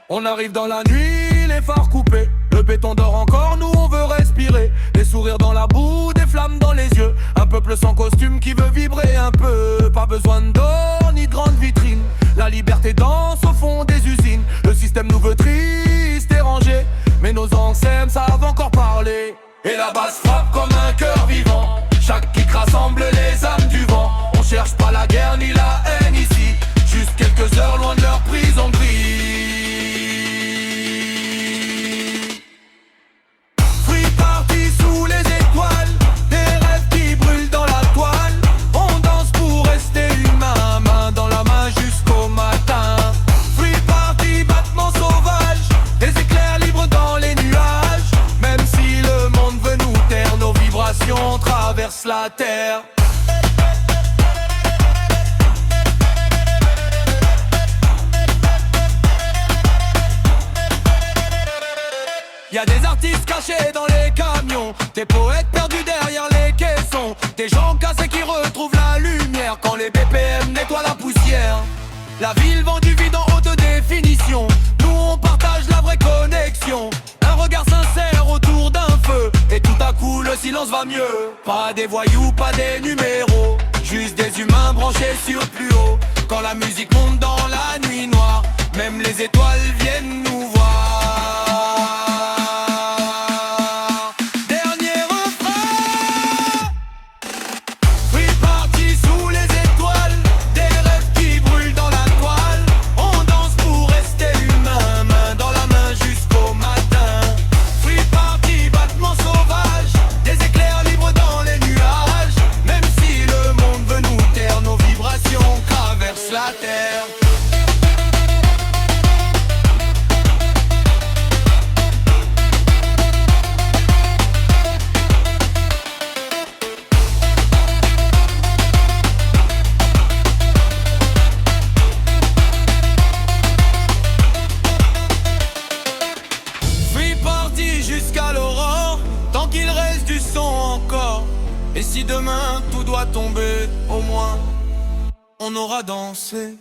On arrive dans la nuit, les phares coupés. Le béton dort encore, nous on veut respirer. Des sourires dans la boue, des flammes dans les yeux. Un peuple sans costume qui veut vibrer un peu. Pas besoin d'or ni de grandes vitrines. La liberté danse au fond des usines. Le système nous veut triste et rangé, mais nos ancêtres savent encore parler. Et la basse frappe comme un cœur vivant. Chaque kick rassemble les âmes du vent. On cherche pas la guerre ni la haine ici, juste quelques heures loin de leur prison grise. Free party sous les étoiles, des rêves qui brûlent dans la toile. On danse pour rester humain, main dans la main jusqu'au matin. Free party, battement sauvage, des éclairs libres dans les nuages. Même si le monde veut nous taire, nos vibrations traversent la terre. Y'a des artistes cachés dans les camions, des poètes perdus derrière les caissons, des gens cassés qui retrouvent la lumière quand les BPM nettoient la poussière. La ville vend du vide en haute définition, nous on partage la vraie connexion. Un regard sincère autour d'un feu, et tout à coup le silence va mieux. Pas des voyous, pas des numéros, juste des humains branchés sur plus haut. Quand la musique monte dans la nuit noire, même les étoiles viennent nous voir. Jusqu'à l'aurore, tant qu'il reste du son encore. Et si demain tout doit tomber, au moins on aura dansé.